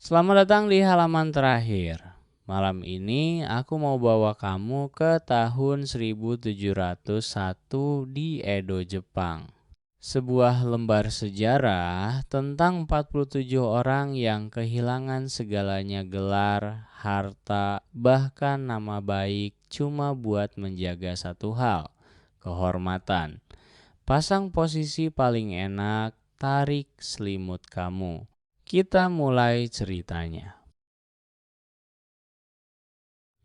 Selamat datang di halaman terakhir. Malam ini aku mau bawa kamu ke tahun 1701 di Edo, Jepang. Sebuah lembar sejarah tentang 47 orang yang kehilangan segalanya, gelar, harta, bahkan nama baik cuma buat menjaga satu hal, kehormatan. Pasang posisi paling enak, tarik selimut kamu. Kita mulai ceritanya.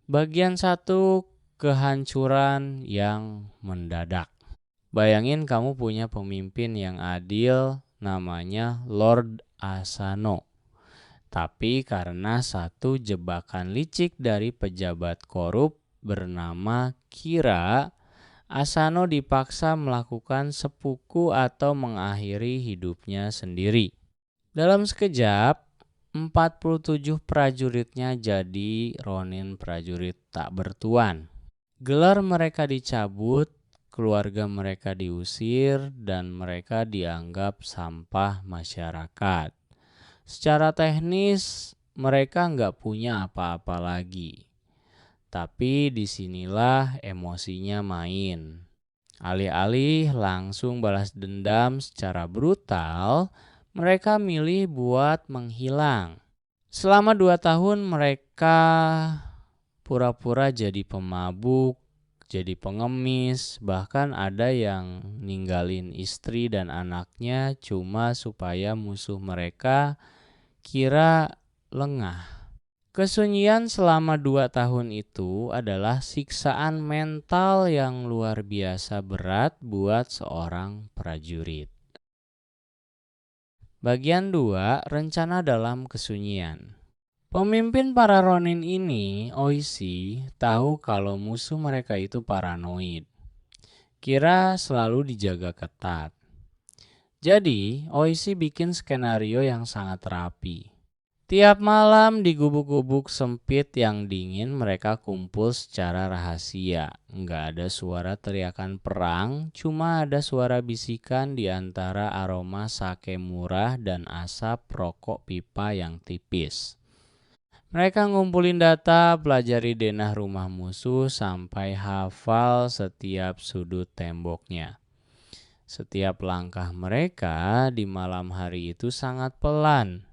Bagian 1, kehancuran yang mendadak. Bayangin kamu punya pemimpin yang adil, namanya Lord Asano. Tapi karena satu jebakan licik dari pejabat korup bernama Kira, Asano dipaksa melakukan sepuku atau mengakhiri hidupnya sendiri. Dalam sekejap, 47 prajuritnya jadi ronin prajurit tak bertuan. Gelar mereka dicabut, keluarga mereka diusir, dan mereka dianggap sampah masyarakat. Secara teknis, mereka nggak punya apa-apa lagi. Tapi disinilah emosinya main. Alih-alih langsung balas dendam secara brutal, mereka milih buat menghilang. Selama 2 tahun mereka pura-pura jadi pemabuk, jadi pengemis, bahkan ada yang ninggalin istri dan anaknya cuma supaya musuh mereka kira lengah. Kesunyian selama 2 tahun itu adalah siksaan mental yang luar biasa berat buat seorang prajurit. Bagian 2, rencana dalam kesunyian. Pemimpin para ronin ini, Oishi, tahu kalau musuh mereka itu paranoid. Kira selalu dijaga ketat. Jadi, Oishi bikin skenario yang sangat rapi. Tiap malam di gubuk-gubuk sempit yang dingin mereka kumpul secara rahasia. Nggak ada suara teriakan perang, cuma ada suara bisikan di antara aroma sake murah dan asap rokok pipa yang tipis. Mereka ngumpulin data, pelajari denah rumah musuh sampai hafal setiap sudut temboknya. Setiap langkah mereka di malam hari itu sangat pelan.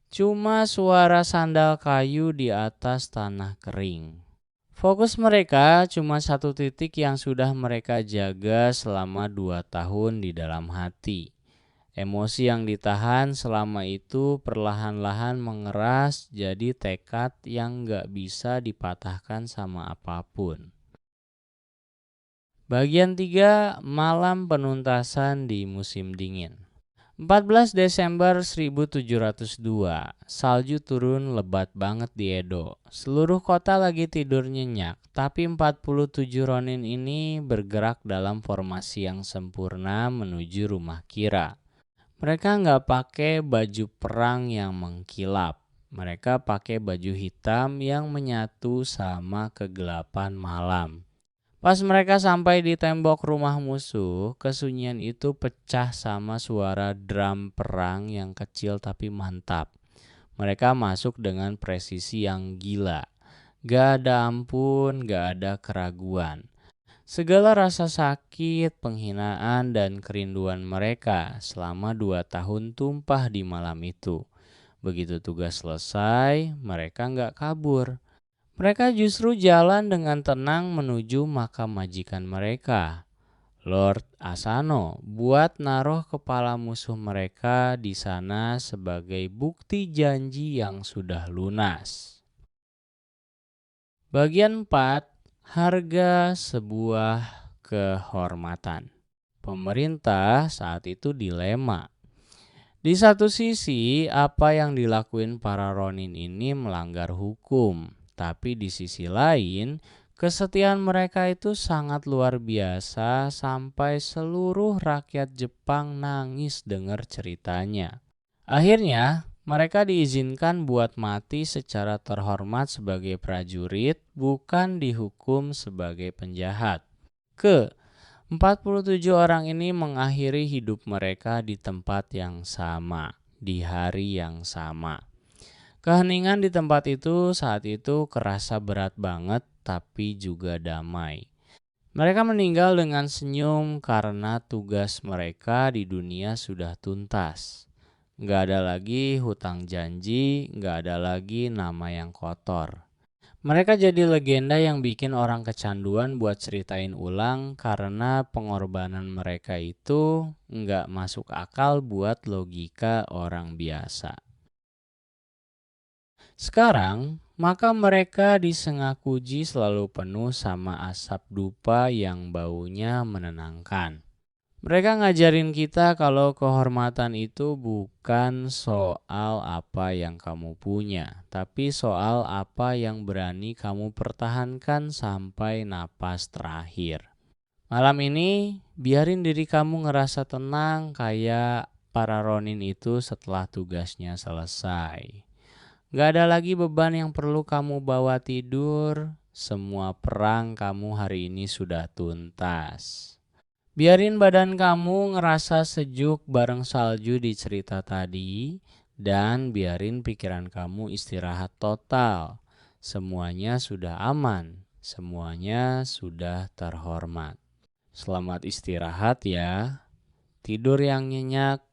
Cuma suara sandal kayu di atas tanah kering. Fokus mereka cuma satu titik yang sudah mereka jaga selama 2 tahun di dalam hati. Emosi yang ditahan selama itu perlahan-lahan mengeras jadi tekad yang gak bisa dipatahkan sama apapun. Bagian 3, malam penuntasan di musim dingin. 14 Desember 1702, salju turun lebat banget di Edo. Seluruh kota lagi tidur nyenyak, tapi 47 ronin ini bergerak dalam formasi yang sempurna menuju rumah Kira. Mereka nggak pakai baju perang yang mengkilap. Mereka pakai baju hitam yang menyatu sama kegelapan malam. Pas mereka sampai di tembok rumah musuh, kesunyian itu pecah sama suara drum perang yang kecil tapi mantap. Mereka masuk dengan presisi yang gila. Gak ada ampun, gak ada keraguan. Segala rasa sakit, penghinaan, dan kerinduan mereka selama 2 tahun tumpah di malam itu. Begitu tugas selesai, mereka gak kabur. Mereka justru jalan dengan tenang menuju makam majikan mereka, Lord Asano, buat naruh kepala musuh mereka di sana sebagai bukti janji yang sudah lunas. Bagian 4, harga sebuah kehormatan. Pemerintah saat itu dilema. Di satu sisi, apa yang dilakuin para ronin ini melanggar hukum. Tapi di sisi lain, kesetiaan mereka itu sangat luar biasa sampai seluruh rakyat Jepang nangis dengar ceritanya. Akhirnya, mereka diizinkan buat mati secara terhormat sebagai prajurit, bukan dihukum sebagai penjahat. 47 orang ini mengakhiri hidup mereka di tempat yang sama, di hari yang sama. Keheningan di tempat itu saat itu kerasa berat banget tapi juga damai. Mereka meninggal dengan senyum karena tugas mereka di dunia sudah tuntas. Gak ada lagi hutang janji, gak ada lagi nama yang kotor. Mereka jadi legenda yang bikin orang kecanduan buat ceritain ulang karena pengorbanan mereka itu nggak masuk akal buat logika orang biasa. Sekarang, maka mereka di Sengakuji selalu penuh sama asap dupa yang baunya menenangkan. Mereka ngajarin kita kalau kehormatan itu bukan soal apa yang kamu punya, tapi soal apa yang berani kamu pertahankan sampai napas terakhir. Malam ini, biarin diri kamu ngerasa tenang kayak para Ronin itu setelah tugasnya selesai. Gak ada lagi beban yang perlu kamu bawa tidur. Semua perang kamu hari ini sudah tuntas. Biarin badan kamu ngerasa sejuk bareng salju di cerita tadi. Dan biarin pikiran kamu istirahat total. Semuanya sudah aman. Semuanya sudah terhormat. Selamat istirahat ya. Tidur yang nyenyak,